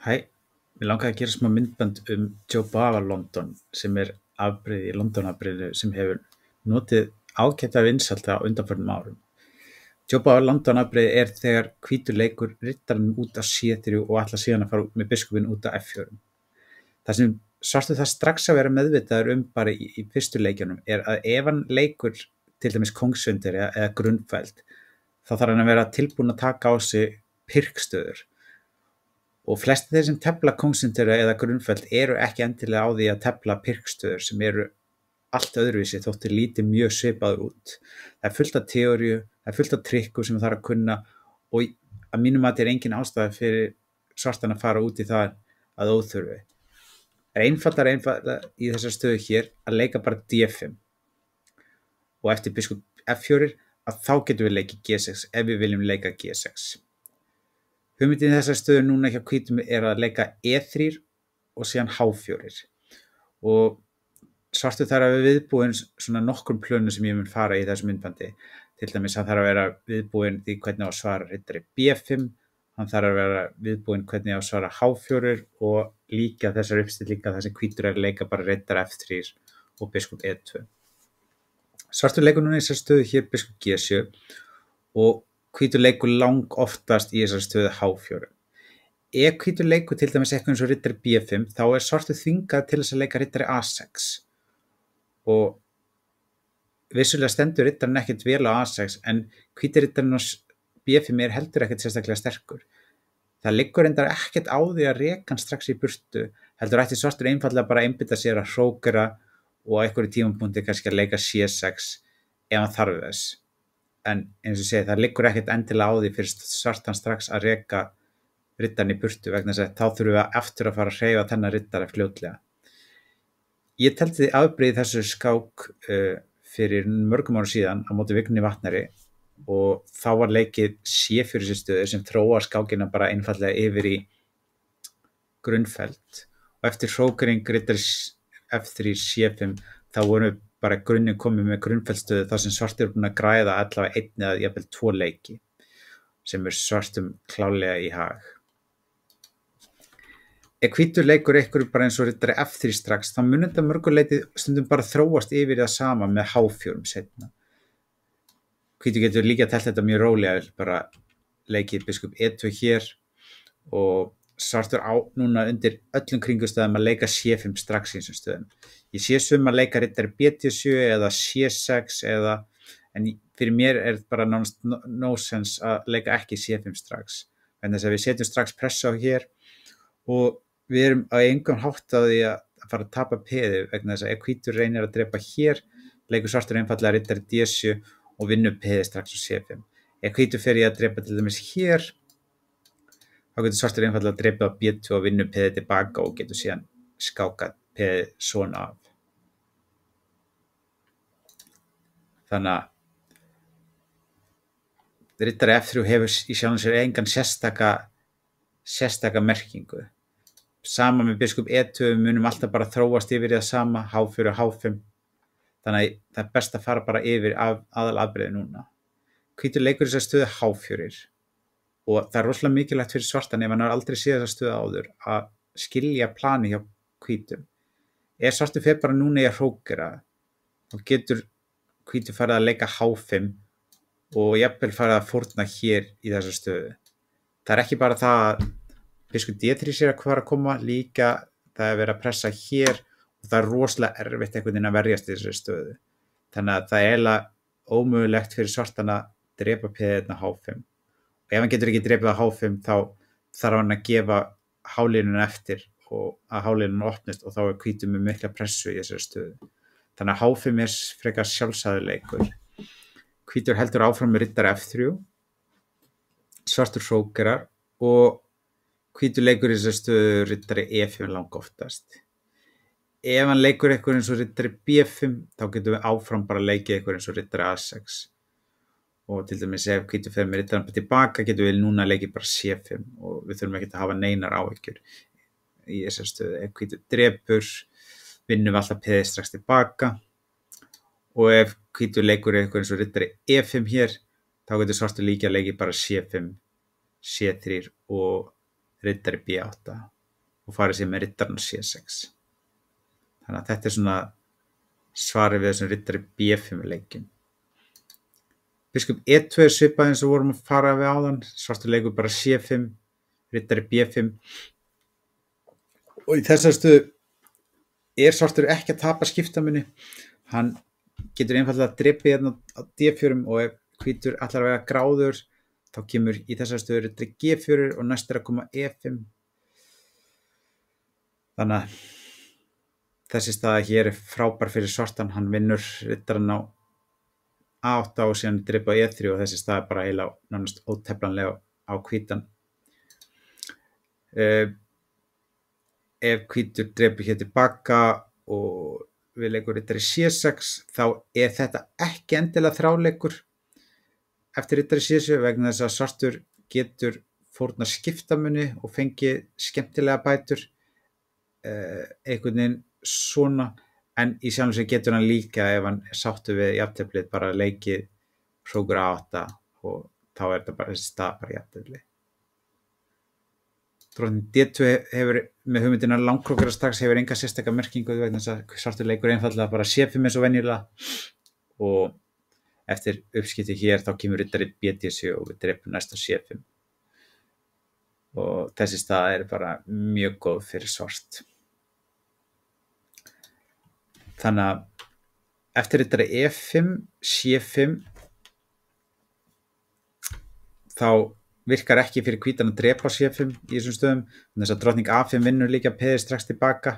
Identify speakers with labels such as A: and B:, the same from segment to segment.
A: Hæ, mér langaði að gera smá myndband Joe Bava London sem afbrigði, London-afbrigði sem hefur notið ágætra vinsælda á undanförnum árum. Joe Bava London-afbrigði þegar hvítur leikur riddarann út á C3 og ætlar síðan að fara með biskupinn út á F4. Það sem sástu það strax að vera meðvitaður bara í fyrstu leikjunum að ef hann leikur til dæmis kóngssundari eða grunnfæld, þá þarf hann að vera tilbúinn að taka á sig pirkstöður. Og flestir þeir sem tefla kóngssundari eða grunnfæld eru ekki endilega á því að tefla pirkstöður sem eru allt öðruvísi þótt þeir líti mjög svipaður út. Það fullt af teóriu, það fullt af trikkum sem þarf að kunna og að mínum mati engin ástæða fyrir svartan að fara út í það að óþörfu. Það einfaldara í þessar stöðu hér að leika bara D5 og eftir biskup F4 að þá getum við leikið G6 ef við viljum leika G6. Hugmyndin í þessar stöðu núna hjá hvítum að leika E3 og síðan H4 og svartur þarf að vera viðbúinn svona nokkrum plönum sem ég mun fara í þessu myndbandi. Til dæmis hann þarf að vera viðbúinn því hvernig á að svara riddari B5, hann þarf að vera viðbúinn hvernig á að svara H4 og líka þessar uppstillingar þar sem hvítur að leika bara riddari F3 og biskup E2. Svartur leikur núna í þessar stöðu hér biskup G7 og hvítur leikur lang oftast í þessar stöðu H4. Ef hvítur leikur til dæmis eitthvað eins og riddari B5 þá svartur þvingað til þess að leika riddari A6 og vissulega stendur riddarinn ekkert vel á A6 en hvíti riddarinn á B5 heldur ekkert sérstaklega sterkur. Það liggur reyndar ekkert á því að reka hann strax í burtu, heldur ætti svartur einfaldlega bara að einbeita sér að hrókera og á einhverju tímapunkti kannski að leika C6 ef hann þarf þess. En eins og segi, það liggur ekkert endilega á því fyrir svartan strax að reka riddarinn í burtu vegna þess að þá þurfum við aftur að fara að hreyfa þennan riddara fljótlega. Ég teldi því afbrigði þessu skák fyrir mörgum árum síðan á móti Vignni Vatnari og þá var leikið C4 stöðu sem þróar skákina bara einfallega yfir í grunnfeld og eftir hrókering riddari F3 C5 þá vorum bara grunninn komið með grunnfeldstöðu þar sem svartir búin að græða allavega einn eða jafnvel 2 leiki sem svartum klálega í hag. Ef hvítur leikur eitthvað bara eins og riddari F3 strax þá mun þetta mörguleiti stundum bara þróast yfir það sama með H4 seinna. Hvítur getur líka telt þetta mjög rólega, bara leikið biskup E2 hér og svartur á núna undir öllum kringumstæðum að leika C5 strax í þessum stöðum. Ég sé sum að leika riddari B7 eða C6 en fyrir mér bara nánast no sense að leika ekki C5 strax. En þess að við setjum strax pressu á hér og við erum á engum hátt á því að fara að tapa peði vegna þess að ef hvítur reynir að drepa hér, leikur svartur einfallega riddari D7 og vinnur peði strax á C5. Ef hvítur fer í að drepa til dæmis hér, þá getur svartur einfallega að drepa á B2 og vinnur peði tilbaka og getur síðan skákað peði svona af. Þannig að riddari F3 hefur í sjálfum sér engan sérstaka merkingu. Sama með biskup E2 munum alltaf bara þróast yfir í það sama, H4 og H5. Þannig að það er best að fara bara yfir aðalafbrigði núna. Hvítur leikur þessa stöðu H4 og það er rosalega mikilvægt fyrir svartan ef hann har aldrei séð þessa stöðu áður að skilja plani hjá hvítum. Ef svartur fer bara núna í að hrókera, þá getur hvítur farið að leika H5 og jafnvel farið að fórna hér í þessa stöðu. Það er ekki bara það að biskup D3 sér að hvað að koma, líka það er verið að pressa hér og það er rosalega erfitt einhvern veginn að verjast í þessari stöðu. Þannig að það er eiginlega ómögulegt fyrir svartan að drepa peðina H5. Og ef hann getur ekki drepið á H5 þá þarf hann að gefa hálínuna eftir og að hálínuna opnist og þá er hvítur með mikla pressu í þessari stöðu. Þannig að H5 er frekar sjálfsagður leikur. Hvítur heldur áfram með riddari F3, svartur hrókerar og hvítur leikur í þessari stöðu riddari E5 langoftast. Ef hann leikur eitthvað eins og riddari B5 þá getum við áfram bara leikið eitthvað eins og riddari A6 og til dæmis ef hvítur fer með riddarann tilbaka getum við núna leikið bara C5 og við þurfum ekki að hafa neinar áhyggjur í þessari stöðu. Ef hvítur drepur vinnum við alltaf peði strax tilbaka og ef hvítur leikur eitthvað eins og riddari E5 hér þá getur svartur líka leikið bara C5, C3 og riddari B8 og farið sér með riddaran C6. Þannig að þetta svona svarið við þessum riddari B5 leikjum. Biskup E2 svipað eins og vorum að fara við áðan, svartur leikur bara C5, riddari B5 og í þessari stöðu svartur ekki að tapa skiptamunni, hann getur einfaldlega drepið hérna á D4 og ef hvítur ætlar að vera gráður þá kemur í þessari stöðu riddari G4 og næst að koma E5. Þannig að þessi staða hér frábær fyrir svartan, hann vinnur riddaran á A8 og síðan drepa á E3 og þessi staða bara eiginlega nánast óteflanlega á hvítan. Ef hvítur drepur hér tilbaka og við leikur riddari C6 þá þetta ekki endilega þráleikur eftir riddari C7 vegna þess að svartur getur fórnað skiptamunni og fengið skemmtilega bætur einhvern veginn svona, en í sjálfum sér getur hann líka ef hann sáttu við jafnteflið bara leikið hrókur A8 og þá þetta bara þessi stað bara jafnteflið. Drottning D2 hefur með hugmyndina langkrókara strax hefur enga sérstaka merkingu vegna þess að svartur leikur einfaldlega bara C5 eins og venjulega og eftir uppskipti hér þá kemur riddari B7 og við drepum næsta C5 og þessi stað bara mjög góð fyrir svart. Þannig að eftir riddari E5, C5 þá virkar ekki fyrir hvítan að drepa C5 í þessum stöðum, þess að drottning A5 vinnur líka peðið strax tilbaka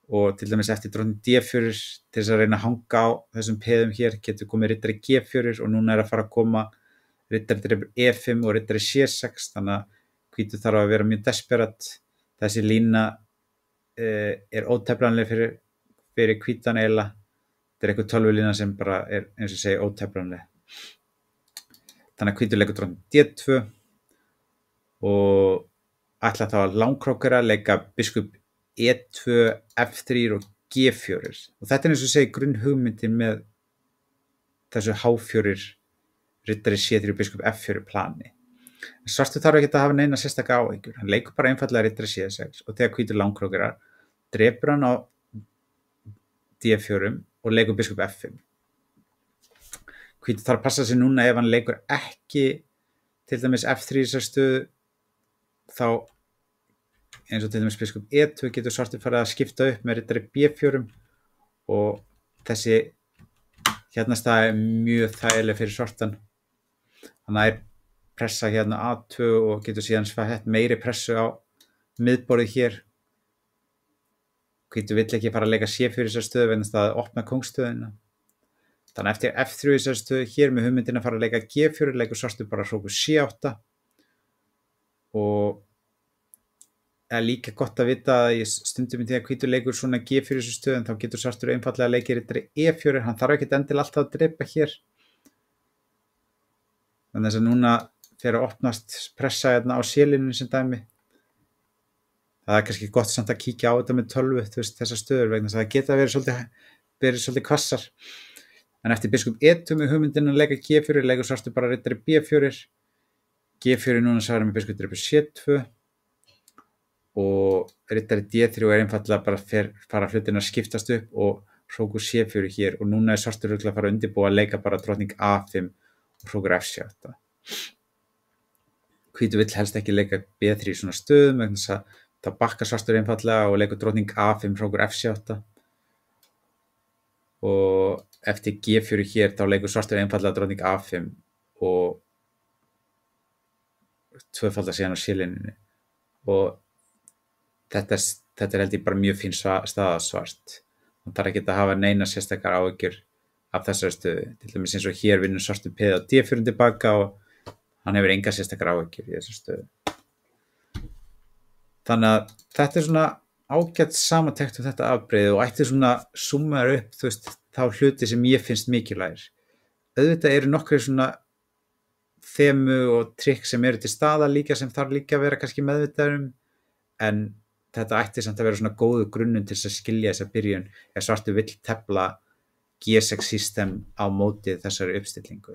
A: og til dæmis eftir drottning D4 til þess að reyna að hanga á þessum peðum hér getur komið riddari G4 og núna að fara að koma riddari drepur E5 og riddari C6, þannig að hvítur þarf að vera mjög desperat. Þessi lína óteflanleg fyrir hvítan eiginlega. Þetta eitthvað tölvulína sem bara eins og segi óteflanleg. Þannig að hvítur leikur drottning D2 og ætla þá að langkrókara leika biskup E2, F3 og G4 og þetta eins og segi grunnhugmyndin með þessu H4 riddari C3 og biskup F4 plani. Svartur þarf ekki að hafa neina sérstaka áhyggjur, hann leikur bara einfaldlega riddari C6 og þegar hvítur langkrókara drepur hann á D4 og leikur biskup F5. Hvítur þarf að passa sig núna ef hann leikur ekki til dæmis F3 í þessari stöðu þá eins og til dæmis biskup E2 getur svartur farið að skipta upp með riddari B4 og þessi hérna staða mjög þægileg fyrir svartan. Hann pressa hérna A2 og getur síðan sett meiri pressu á miðborðið hér. Hvítur vill ekki fara að leika C4 í þessari stöðu vegna þess að opna kóngsstöðuna. Þannig eftir F3 í þessari stöðu hér með hugmyndina að fara að leika G4 leikur svartur bara hrókur C8 og líka gott að vita að í stundum í því að hvítur leikur svona G4 í þessari stöðu þá getur svartur einfaldlega að leika riddari E4, hann þarf ekkert endilega alltaf að drepa hér. Þannig þess að núna fyrir að opnast pressa hérna á C-línunni sem dæmi. Það kannski gott samt að kíkja á þetta með tölvu, þessar stöður vegna þess að það geta verið svolítið hvassar. En eftir biskup E2 með hugmyndin að leika G4, leikur svartur bara riddari B4, G4 núna svarar með biskup drepur C2 og riddari D3 og einfaldlega bara fara hlutin að skiptast upp og hrókur C4 hér og núna svartur örugglega að fara að undirbúa að leika bara drottning A5 og hrókur F7. Hvítur vill helst ekki leika B3 í svona stöðum vegna þess að þá bakkar svartur einfaldlega og leikur drottning A5 hrókur F7 og eftir G4 hér þá leikur svartur einfaldlega drottning A5 og tvöfaldar síðan á C-línunni og þetta held ég bara mjög fín staða svart. Það þarf ekki að hafa neina sérstakar áhyggjur af þessari stöðu. Til dæmis eins og hér vinnur svartur peð á D4 tilbaka og hann hefur enga sérstakar áhyggjur í þessari stöðu. Þannig að þetta svona ágætt samantekt um þetta afbrigði og ætti svona summaður upp þá hluti sem ég finnst mikilvægir. Auðvitað eru nokkrir svona þemu og trikk sem eru til staðar líka sem þarf líka að vera kannski meðvitaður en þetta ætti samt að vera svona góður grunnur til þess að skilja þessa byrjun ef svartur vill tefla G6 system á móti þessari uppstillingu.